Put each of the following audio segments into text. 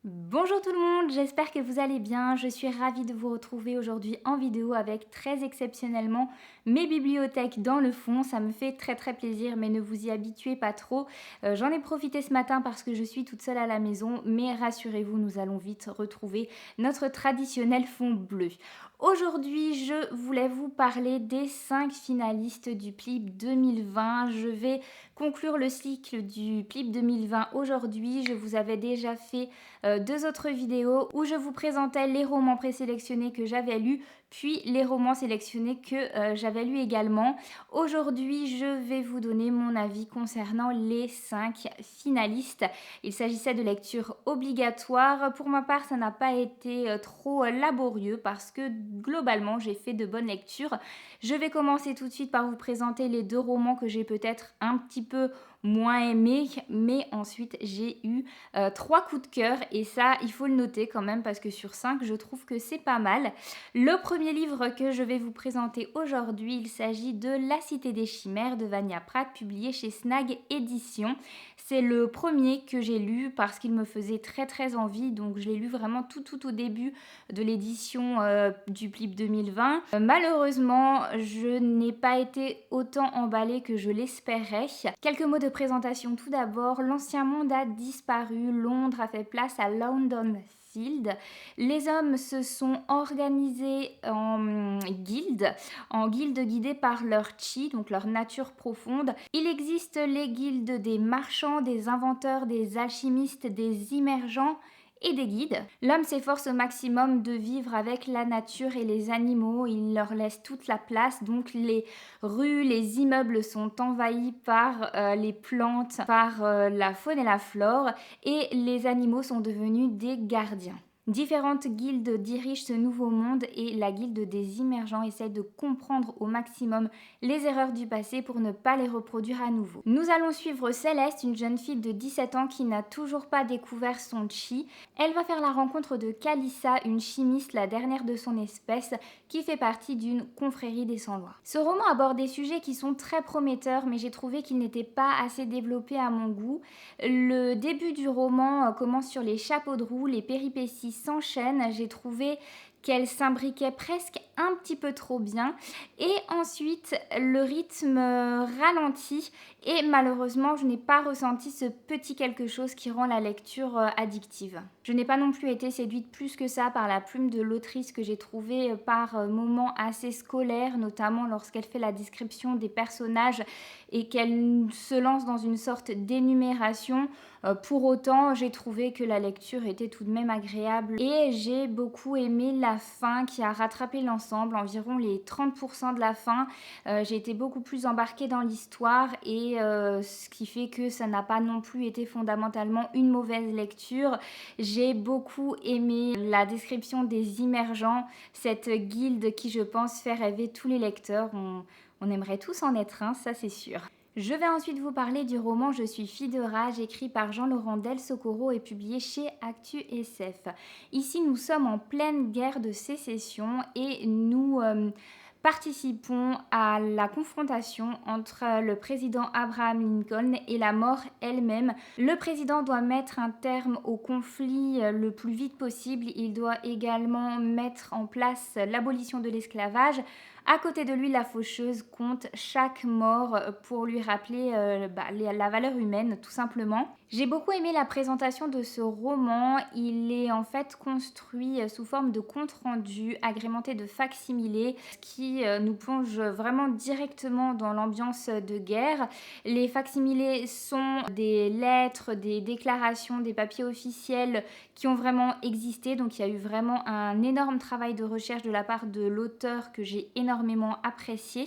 Bonjour tout le monde, j'espère que vous allez bien. Je suis ravie de vous retrouver aujourd'hui en vidéo avec très exceptionnellement mes bibliothèques dans le fond. Ça me fait très plaisir, mais ne vous y habituez pas trop. J'en ai profité ce matin parce que je suis toute seule à la maison, mais rassurez-vous, nous allons vite retrouver notre traditionnel fond bleu. Aujourd'hui, je voulais vous parler des 5 finalistes du PLIB 2020. Je vais conclure le cycle du PLIB 2020 aujourd'hui. Je vous avais déjà fait 2 autres vidéos où je vous présentais les romans présélectionnés que j'avais lus, puis les romans sélectionnés que j'avais lus également. Aujourd'hui, je vais vous donner mon avis concernant les 5 finalistes. Il s'agissait de lectures obligatoires. Pour ma part, ça n'a pas été trop laborieux parce que globalement, j'ai fait de bonnes lectures. Je vais commencer tout de suite par vous présenter les 2 romans que j'ai peut-être un petit peu moins aimés, mais ensuite j'ai eu 3 coups de cœur et ça il faut le noter quand même parce que sur 5 je trouve que c'est pas mal. Le premier livre que je vais vous présenter aujourd'hui, il s'agit de La Cité des Chimères de Vania Pratt, publié chez Snag Éditions. C'est le premier que j'ai lu parce qu'il me faisait très envie, donc je l'ai lu vraiment tout au début de l'édition du PLIB 2020. Malheureusement, je n'ai pas été autant emballée que je l'espérais. Quelques mots de présentation tout d'abord. L'ancien monde a disparu, Londres a fait place à London Field. Les hommes se sont organisés en guildes guidées par leur chi, donc leur nature profonde. Il existe les guildes des marchands, des inventeurs, des alchimistes, des immergents et des guides. L'homme s'efforce au maximum de vivre avec la nature et les animaux, il leur laisse toute la place, donc les rues, les immeubles sont envahis par les plantes, par la faune et la flore, et les animaux sont devenus des gardiens. Différentes guildes dirigent ce nouveau monde et la guilde des immergents essaie de comprendre au maximum les erreurs du passé pour ne pas les reproduire à nouveau. Nous allons suivre Céleste, une jeune fille de 17 ans qui n'a toujours pas découvert son chi. Elle va faire la rencontre de Kalissa, une chimiste, la dernière de son espèce, qui fait partie d'une confrérie des sans-loi. Ce roman aborde des sujets qui sont très prometteurs, mais j'ai trouvé qu'ils n'étaient pas assez développés à mon goût. Le début du roman commence sur les chapeaux de roue, les péripéties s'enchaînent, j'ai trouvé qu'elle s'imbriquait presque un petit peu trop bien et ensuite le rythme ralentit et malheureusement je n'ai pas ressenti ce petit quelque chose qui rend la lecture addictive. Je n'ai pas non plus été séduite plus que ça par la plume de l'autrice que j'ai trouvée par moments assez scolaire, notamment lorsqu'elle fait la description des personnages et qu'elle se lance dans une sorte d'énumération. Pour autant, j'ai trouvé que la lecture était tout de même agréable et j'ai beaucoup aimé la fin qui a rattrapé l'ensemble, environ les 30% de la fin. J'ai été beaucoup plus embarquée dans l'histoire et ce qui fait que ça n'a pas non plus été fondamentalement une mauvaise lecture. J'ai beaucoup aimé la description des immergents, cette guilde qui je pense fait rêver tous les lecteurs. On aimerait tous en être un, ça c'est sûr. Je vais ensuite vous parler du roman Je suis fille de rage, écrit par Jean-Laurent Del Socorro et publié chez Actu SF. Ici, nous sommes en pleine guerre de sécession et nous participons à la confrontation entre le président Abraham Lincoln et la mort elle-même. Le président doit mettre un terme au conflit le plus vite possible. Il doit également mettre en place l'abolition de l'esclavage. À côté de lui, la faucheuse compte chaque mort pour lui rappeler la valeur humaine, tout simplement. J'ai beaucoup aimé la présentation de ce roman. Il est en fait construit sous forme de compte-rendu agrémenté de fac-similés, ce qui nous plonge vraiment directement dans l'ambiance de guerre. Les fac-similés sont des lettres, des déclarations, des papiers officiels qui ont vraiment existé. Donc il y a eu vraiment un énorme travail de recherche de la part de l'auteur que j'ai énormément apprécié.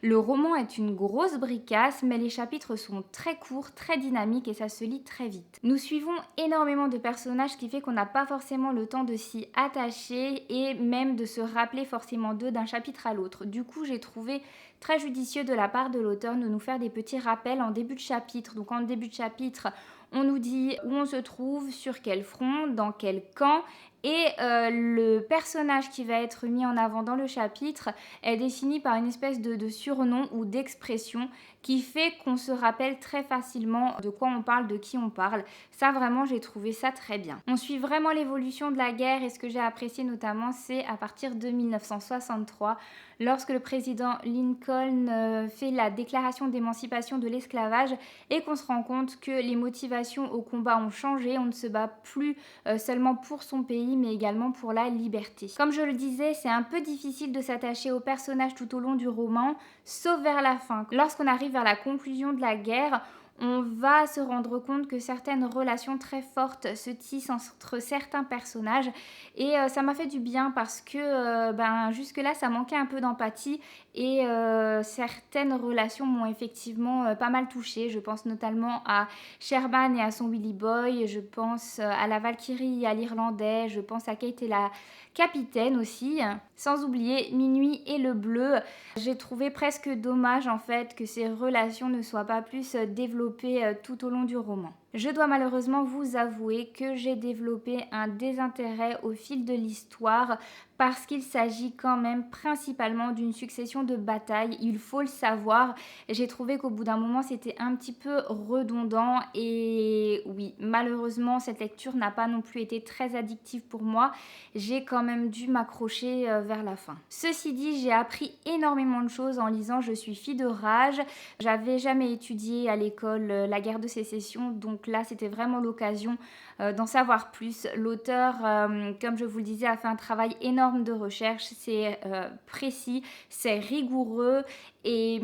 Le roman est une grosse bricasse, mais les chapitres sont très courts, très dynamiques et ça se lit très vite. Nous suivons énormément de personnages, ce qui fait qu'on n'a pas forcément le temps de s'y attacher et même de se rappeler forcément d'eux d'un chapitre à l'autre. Du coup, j'ai trouvé très judicieux de la part de l'auteur de nous faire des petits rappels en début de chapitre. Donc en début de chapitre, on nous dit où on se trouve, sur quel front, dans quel camp Et le personnage qui va être mis en avant dans le chapitre est défini par une espèce de surnom ou d'expression qui fait qu'on se rappelle très facilement de quoi on parle, de qui on parle. Ça, vraiment, j'ai trouvé ça très bien. On suit vraiment l'évolution de la guerre et ce que j'ai apprécié notamment, c'est à partir de 1963, lorsque le président Lincoln fait la déclaration d'émancipation de l'esclavage et qu'on se rend compte que les motivations au combat ont changé. On ne se bat plus seulement pour son pays, mais également pour la liberté. Comme je le disais, c'est un peu difficile de s'attacher aux personnages tout au long du roman, sauf vers la fin. Lorsqu'on arrive vers la conclusion de la guerre, on va se rendre compte que certaines relations très fortes se tissent entre certains personnages et ça m'a fait du bien parce que jusque-là ça manquait un peu d'empathie et certaines relations m'ont effectivement pas mal touchée. Je pense notamment à Sherman et à son Willy Boy, je pense à la Valkyrie et à l'Irlandais, je pense à Kate et la capitaine aussi, sans oublier Minuit et le Bleu. J'ai trouvé presque dommage en fait que ces relations ne soient pas plus développées tout au long du roman. Je dois malheureusement vous avouer que j'ai développé un désintérêt au fil de l'histoire parce qu'il s'agit quand même principalement d'une succession de batailles, il faut le savoir. J'ai trouvé qu'au bout d'un moment c'était un petit peu redondant et oui, malheureusement cette lecture n'a pas non plus été très addictive pour moi. J'ai quand même dû m'accrocher vers la fin. Ceci dit, j'ai appris énormément de choses en lisant Je suis fille de rage. J'avais jamais étudié à l'école la guerre de sécession, donc là c'était vraiment l'occasion d'en savoir plus. L'auteur, comme je vous le disais, a fait un travail énorme de recherche, c'est précis, c'est rigoureux et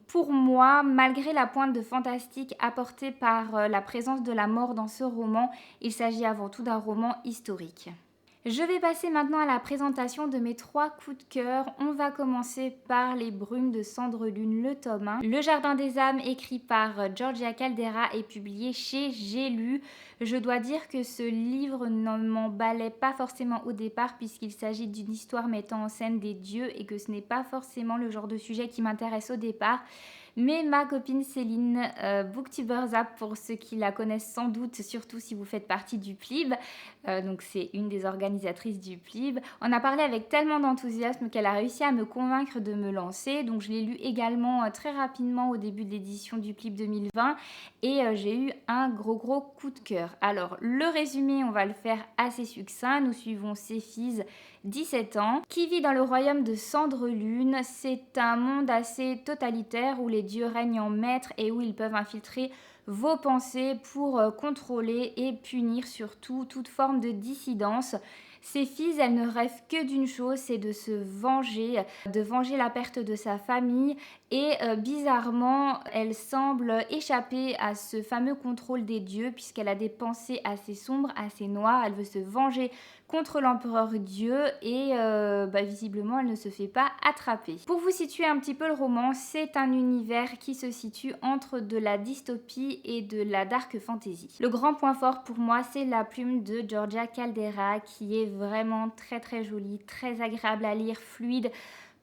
pour moi, malgré la pointe de fantastique apportée par la présence de la mort dans ce roman, il s'agit avant tout d'un roman historique. Je vais passer maintenant à la présentation de mes 3 coups de cœur. On va commencer par Les Brumes de Cendre Lune, le tome 1. Le Jardin des âmes, écrit par Georgia Caldera, est publié chez J'ai lu. Je dois dire que ce livre ne m'emballait pas forcément au départ puisqu'il s'agit d'une histoire mettant en scène des dieux et que ce n'est pas forcément le genre de sujet qui m'intéresse au départ. Mais ma copine Céline, Booktubers App pour ceux qui la connaissent sans doute, surtout si vous faites partie du PLIB, donc c'est une des organisatrices du PLIB, on a parlé avec tellement d'enthousiasme qu'elle a réussi à me convaincre de me lancer. Donc je l'ai lu également très rapidement au début de l'édition du PLIB 2020 et j'ai eu un gros coup de cœur. Alors le résumé, on va le faire assez succinct. Nous suivons Céphise, 17 ans, qui vit dans le royaume de Cendre Lune. C'est un monde assez totalitaire où les dieux règnent en maître et où ils peuvent infiltrer vos pensées pour contrôler et punir surtout toute forme de dissidence. Céphise, elle ne rêve que d'une chose, c'est de se venger, de venger la perte de sa famille et bizarrement, elle semble échapper à ce fameux contrôle des dieux puisqu'elle a des pensées assez sombres, assez noires. Elle veut se venger contre l'empereur Dieu et visiblement elle ne se fait pas attraper. Pour vous situer un petit peu le roman, c'est un univers qui se situe entre de la dystopie et de la dark fantasy. Le grand point fort pour moi, c'est la plume de Georgia Caldera qui est vraiment très jolie, très agréable à lire, fluide,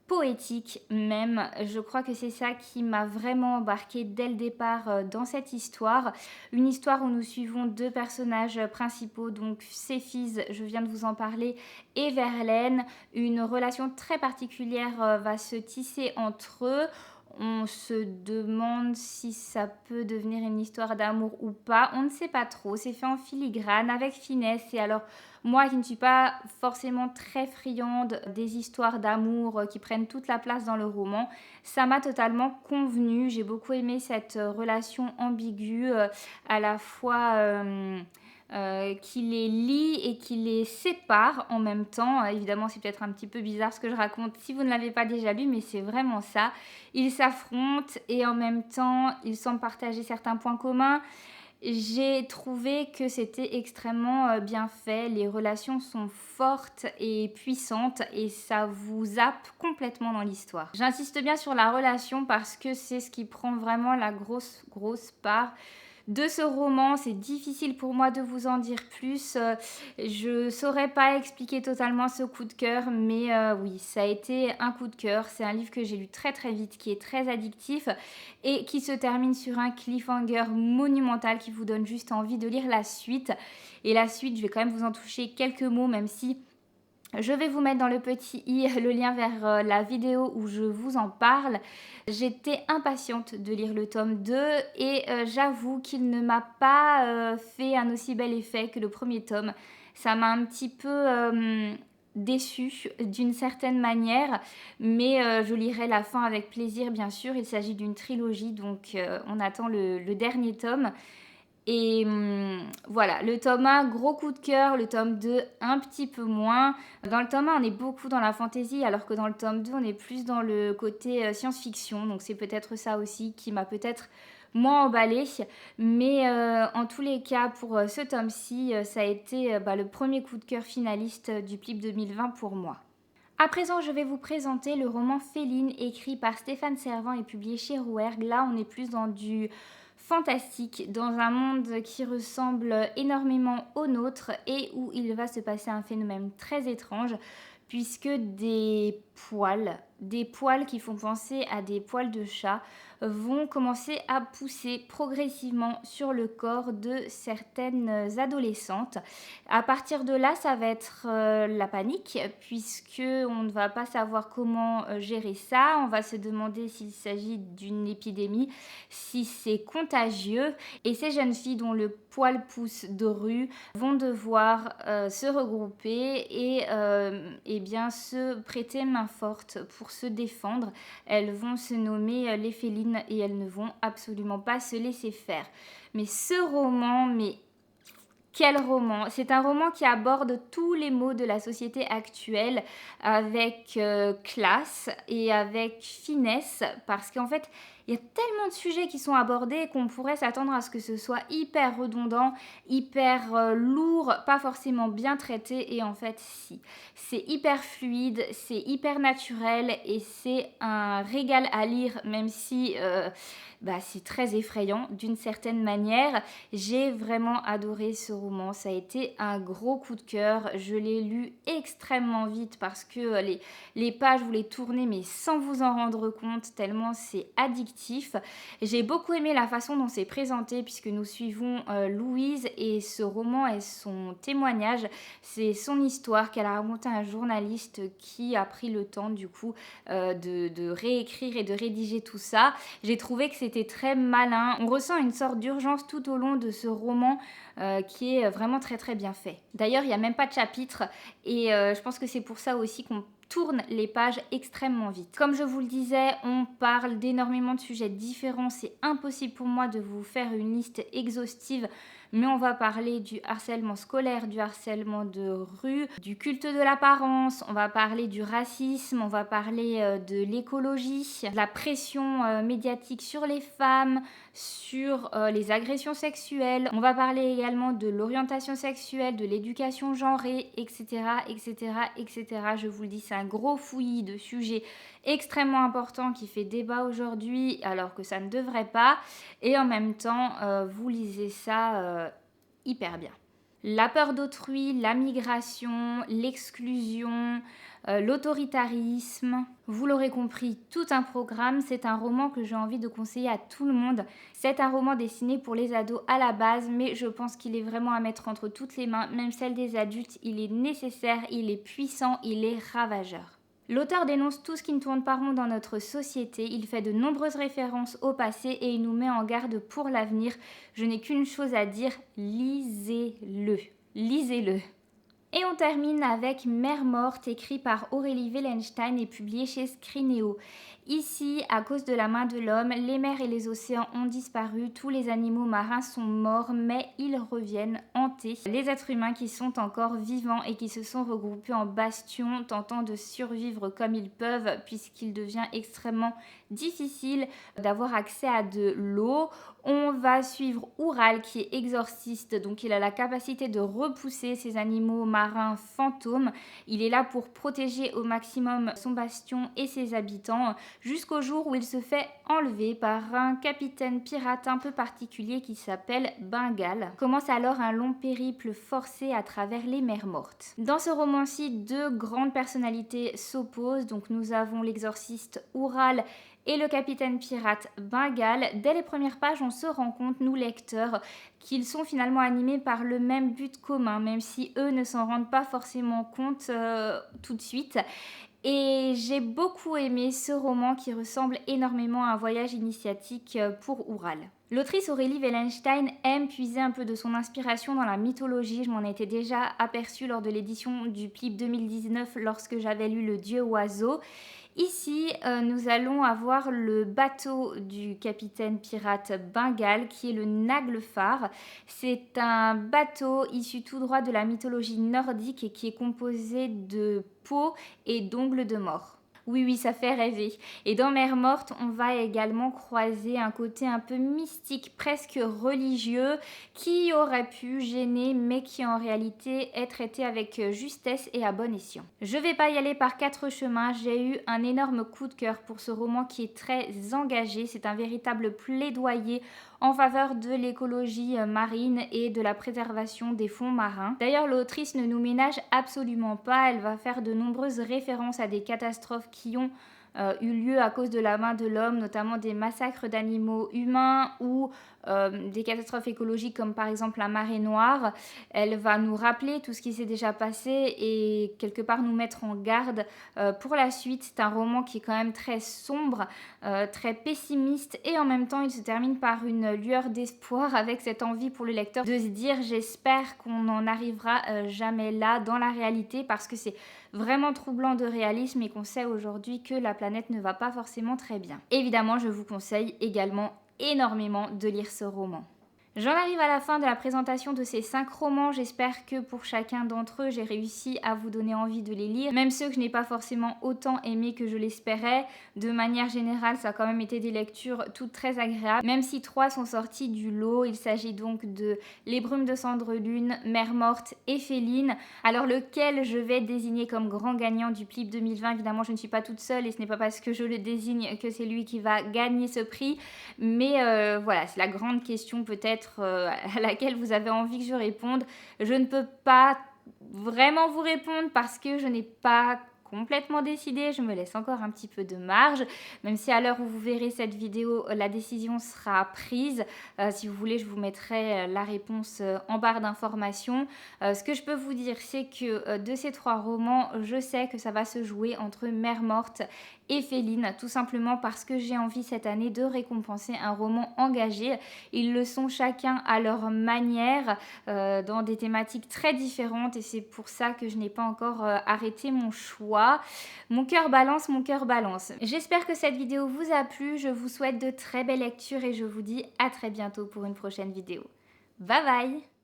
poétique même. Je crois que c'est ça qui m'a vraiment embarquée dès le départ dans cette histoire. Une histoire où nous suivons 2 personnages principaux, donc Céphise, je viens de vous en parler, et Verlaine. Une relation très particulière va se tisser entre eux. On se demande si ça peut devenir une histoire d'amour ou pas. On ne sait pas trop. C'est fait en filigrane, avec finesse. Et alors, moi qui ne suis pas forcément très friande des histoires d'amour qui prennent toute la place dans le roman, ça m'a totalement convenu. J'ai beaucoup aimé cette relation ambiguë, à la fois qui les lie et qui les sépare en même temps. Évidemment, c'est peut-être un petit peu bizarre ce que je raconte si vous ne l'avez pas déjà lu, mais c'est vraiment ça. Ils s'affrontent et en même temps, ils semblent partager certains points communs. J'ai trouvé que c'était extrêmement bien fait. Les relations sont fortes et puissantes et ça vous zappe complètement dans l'histoire. J'insiste bien sur la relation parce que c'est ce qui prend vraiment la grosse part de ce roman. C'est difficile pour moi de vous en dire plus. Je saurais pas expliquer totalement ce coup de cœur, mais oui, ça a été un coup de cœur. C'est un livre que j'ai lu très très vite, qui est très addictif et qui se termine sur un cliffhanger monumental qui vous donne juste envie de lire la suite. Et la suite, je vais quand même vous en toucher quelques mots, même si je vais vous mettre dans le petit i le lien vers la vidéo où je vous en parle. J'étais impatiente de lire le tome 2 et j'avoue qu'il ne m'a pas fait un aussi bel effet que le premier tome. Ça m'a un petit peu déçue d'une certaine manière, mais je lirai la fin avec plaisir bien sûr. Il s'agit d'une trilogie, donc on attend le dernier tome. Et voilà, le tome 1, gros coup de cœur, le tome 2, un petit peu moins. Dans le tome 1, on est beaucoup dans la fantaisie, alors que dans le tome 2, on est plus dans le côté science-fiction. Donc c'est peut-être ça aussi qui m'a peut-être moins emballée. Mais en tous les cas, pour ce tome-ci, ça a été le premier coup de cœur finaliste du PLIP 2020 pour moi. À présent, je vais vous présenter le roman Féline, écrit par Stéphane Servan et publié chez Rouergue. Là, on est plus dans du fantastique, dans un monde qui ressemble énormément au nôtre et où il va se passer un phénomène très étrange, puisque des poils qui font penser à des poils de chat, vont commencer à pousser progressivement sur le corps de certaines adolescentes. À partir de là, ça va être la panique, puisque on ne va pas savoir comment gérer ça. On va se demander s'il s'agit d'une épidémie, si c'est contagieux. Et ces jeunes filles dont le poil pousse de rue vont devoir se regrouper et bien se prêter main forte pour se défendre. Elles vont se nommer les Félines et elles ne vont absolument pas se laisser faire. Mais ce roman, mais quel roman! C'est un roman qui aborde tous les maux de la société actuelle avec classe et avec finesse, parce qu'en fait, il y a tellement de sujets qui sont abordés qu'on pourrait s'attendre à ce que ce soit hyper redondant, hyper lourd, pas forcément bien traité, et en fait, si. C'est hyper fluide, c'est hyper naturel et c'est un régal à lire, même si c'est très effrayant d'une certaine manière. J'ai vraiment adoré ce roman, ça a été un gros coup de cœur. Je l'ai lu extrêmement vite parce que les pages, vous les tournez mais sans vous en rendre compte, tellement c'est addictif. J'ai beaucoup aimé la façon dont c'est présenté, puisque nous suivons Louise, et ce roman est son témoignage, c'est son histoire qu'elle a racontée à un journaliste qui a pris le temps du coup de réécrire et de rédiger tout ça. J'ai trouvé que c'était très malin. On ressent une sorte d'urgence tout au long de ce roman qui est vraiment très très bien fait. D'ailleurs, il n'y a même pas de chapitre et je pense que c'est pour ça aussi qu'on tourne les pages extrêmement vite. Comme je vous le disais, on parle d'énormément de sujets différents. C'est impossible pour moi de vous faire une liste exhaustive, mais on va parler du harcèlement scolaire, du harcèlement de rue, du culte de l'apparence, on va parler du racisme, on va parler de l'écologie, de la pression médiatique sur les femmes, sur les agressions sexuelles. On va parler également de l'orientation sexuelle, de l'éducation genrée, etc., etc., etc. Je vous le dis, c'est un gros fouillis de sujets extrêmement important qui fait débat aujourd'hui alors que ça ne devrait pas, et en même temps vous lisez ça hyper bien. La peur d'autrui, la migration, l'exclusion, l'autoritarisme, vous l'aurez compris, tout un programme. C'est un roman que j'ai envie de conseiller à tout le monde. C'est un roman destiné pour les ados à la base, mais je pense qu'il est vraiment à mettre entre toutes les mains, même celles des adultes. Il est nécessaire, il est puissant, il est ravageur. L'auteur dénonce tout ce qui ne tourne pas rond dans notre société, il fait de nombreuses références au passé et il nous met en garde pour l'avenir. Je n'ai qu'une chose à dire, lisez-le. Lisez-le. Et on termine avec Mère morte, écrit par Aurélie Wellenstein et publié chez Scrinéo. Ici, à cause de la main de l'homme, les mers et les océans ont disparu, tous les animaux marins sont morts, mais ils reviennent hanter les êtres humains qui sont encore vivants et qui se sont regroupés en bastions, tentant de survivre comme ils peuvent, puisqu'il devient extrêmement difficile d'avoir accès à de l'eau. On va suivre Oural qui est exorciste, donc il a la capacité de repousser ces animaux marins fantômes. Il est là pour protéger au maximum son bastion et ses habitants jusqu'au jour où il se fait enlever par un capitaine pirate un peu particulier qui s'appelle Bengal. Commence alors un long périple forcé à travers les mers mortes. Dans ce roman-ci, deux grandes personnalités s'opposent. Donc nous avons l'exorciste Oural et le capitaine pirate Bengal. Dès les premières pages, on se rend compte, nous lecteurs, qu'ils sont finalement animés par le même but commun, même si eux ne s'en rendent pas forcément compte tout de suite. Et j'ai beaucoup aimé ce roman qui ressemble énormément à un voyage initiatique pour Oural. L'autrice Aurélie Wellenstein aime puiser un peu de son inspiration dans la mythologie. Je m'en étais déjà aperçue lors de l'édition du Plib 2019 lorsque j'avais lu Le Dieu Oiseau. Ici, nous allons avoir le bateau du capitaine pirate Bengal qui est le Naglfar. C'est un bateau issu tout droit de la mythologie nordique et qui est composé de peau et d'ongles de mort. Oui, ça fait rêver. Et dans Mer Morte, on va également croiser un côté un peu mystique, presque religieux, qui aurait pu gêner, mais qui en réalité est traité avec justesse et à bon escient. Je vais pas y aller par quatre chemins, j'ai eu un énorme coup de cœur pour ce roman qui est très engagé. C'est un véritable plaidoyer en faveur de l'écologie marine et de la préservation des fonds marins. D'ailleurs, l'autrice ne nous ménage absolument pas, elle va faire de nombreuses références à des catastrophes qui ont eu lieu à cause de la main de l'homme, notamment des massacres d'animaux humains ou des catastrophes écologiques comme par exemple la marée noire. Elle va nous rappeler tout ce qui s'est déjà passé et quelque part nous mettre en garde pour la suite. C'est un roman qui est quand même très sombre, très pessimiste et en même temps il se termine par une lueur d'espoir avec cette envie pour le lecteur de se dire j'espère qu'on n'en arrivera jamais là dans la réalité parce que c'est vraiment troublant de réalisme et qu'on sait aujourd'hui que la planète ne va pas forcément très bien. Évidemment, je vous conseille également énormément de lire ce roman. J'en arrive à la fin de la présentation de ces 5 romans. J'espère que pour chacun d'entre eux, j'ai réussi à vous donner envie de les lire. Même ceux que je n'ai pas forcément autant aimés que je l'espérais. De manière générale, ça a quand même été des lectures toutes très agréables. Même si 3 sont sortis du lot, il s'agit donc de Les Brumes de Cendre Lune, Mer Morte et Féline. Alors lequel je vais désigner comme grand gagnant du Plib 2020? Évidemment, je ne suis pas toute seule et ce n'est pas parce que je le désigne que c'est lui qui va gagner ce prix. Mais voilà, c'est la grande question peut-être à laquelle vous avez envie que je réponde. Je ne peux pas vraiment vous répondre parce que je n'ai pas complètement décidée, je me laisse encore un petit peu de marge, même si à l'heure où vous verrez cette vidéo, la décision sera prise. Si vous voulez, je vous mettrai la réponse en barre d'informations. Ce que je peux vous dire, c'est que de ces 3 romans, je sais que ça va se jouer entre Mer Morte et Féline, tout simplement parce que j'ai envie cette année de récompenser un roman engagé. Ils le sont chacun à leur manière, dans des thématiques très différentes et c'est pour ça que je n'ai pas encore arrêté mon choix. Mon cœur balance, mon cœur balance. J'espère que cette vidéo vous a plu, je vous souhaite de très belles lectures et je vous dis à très bientôt pour une prochaine vidéo. Bye bye!